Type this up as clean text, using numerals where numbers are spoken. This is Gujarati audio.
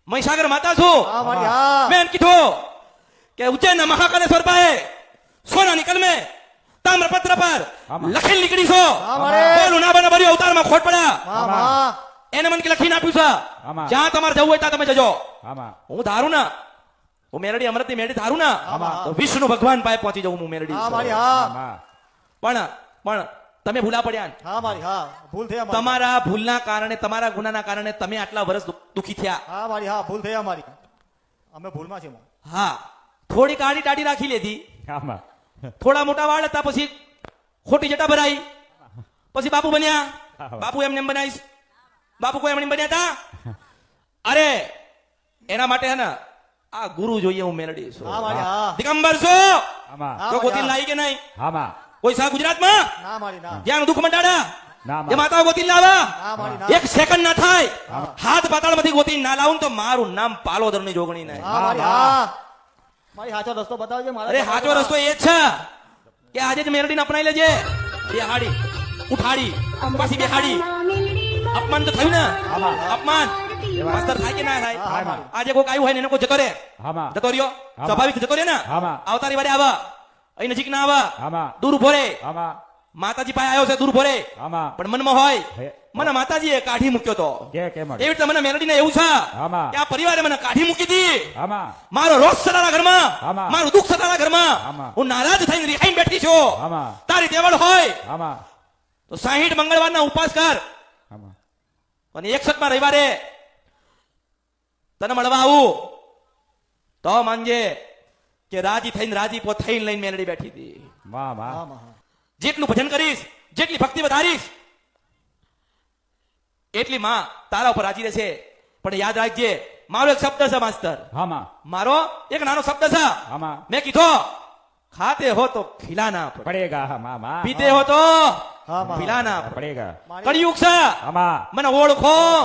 મહીસાગર માતા છું. હા મારી હા. મેં એમ કીધું કે ઉજ્જૈનના મહાકાલેશ્વર પાસે સોનાની કલમે તામ્રપત્ર પર લખેલ નીકળી છો. હા મારે. બોલું ના બને ભર્યો અવતારમાં ખોટ પડ્યા. હા હા. એને મને કે લખીને આપ્યું છે. જ્યાં તમારે જવું હોય ત્યાં તમે જજો. હું ધારું ના, હું મેરડી અમૃતની મેરડી ધારું ના, તો વિષ્ણુ ભગવાન પાસે પહોંચી જવું. હું મેરડી હા છું. મારી હા. પણ તમે ભૂલા પડ્યા ને. હા મારી હા. ભૂલ થઈ અમારી. તમારા ભૂલના કારણે, તમારા ગુનાના કારણે તમે આટલા વર્ષ દુખી થયા. હા મારી હા. ભૂલ થઈ અમારી. અમે ભૂલમાં છીએ. હા, થોડીક આડી ટાડી રાખી લીધી. થોડા મોટા વાળ હતા, પછી ખોટી જટા ભરાઈ, પછી બાપુ બન્યા. બાપુ એમને એમ બનાવીશ, બાપુ કોઈ એમને એમ બન્યા હતા. અરે એના માટે હે ને આ ગુરુ જોઈએ. હું મેલડી છું. હા મારી હા. દિગંબર છો હા તો ગોતી મારી, લાવી કે નહીં? હા કોઈ સા ગુજરાતમાં ના મારી ના. જ્યાં દુઃખ મંડાડા ના એ માતા ગોતી લાવા. હા મારી ના. એક સેકન્ડ ના થાય હાથ પાતાળમાંથી ગોતી ના લાવું ને તો મારું નામ પાલોદર ની જોગણી નહીં. હા મારી હા. મારી સાચો રસ્તો બતાવજે મારા. અરે સાચો રસ્તો એ જ છે કે આજે જ મેરડીને અપનાવી લેજે. બેહાડી ઉઠાડી પાછી બેહાડી. અપમાન તો થયું ને. અપમાન માસ્તર થાય કે ના થાય? આજે કોઈક આવ્યું હોય ને એને કોઈ જતો રે, જતો રહ્યો સ્વાભાવિક જતો રે ને. આવતારી વારે આવા, અહીં નજીક ના આવા, દૂર ઉભો રે. માતાજી પાસે આવ્યો છે, દૂર ઉભો રે. પણ મનમાં હોય મને માતાજીએ કાઢી મૂક્યો તો. એવી રીતે મને મેલડીને એવું છે કે આ પરિવારે મને કાઢી મૂકી હતી. મારો રોષ સતારા ઘરમાં, મારું દુઃખ સતારા ઘરમાં, હું નારાજ થઈને રિહાઈને બેઠી છું. તારી દેવળ હોય તો 60 મંગળવારના ઉપવાસ કર અને 61માં રવિવારે તને મળવા આવું તો માનજે કે રાજી થઈને રાજીપો થઈને લઈને મેલડી બેઠી હતી. જેટલું ભજન કરીશ, જેટલી ભક્તિ વધારીશ, એટલી માં તારા ઉપર રાજી રહેશે. પણ યાદ રાખજે, મારો એક શબ્દ છે માસ્તર, મારો એક નાનો શબ્દ છે. મેં કીધો ખાતે હો તો ખિલાના પડેગા, પીતે હો તો હા, પીલાના પડેગા. કળિયુગ છે, મને ઓળખો.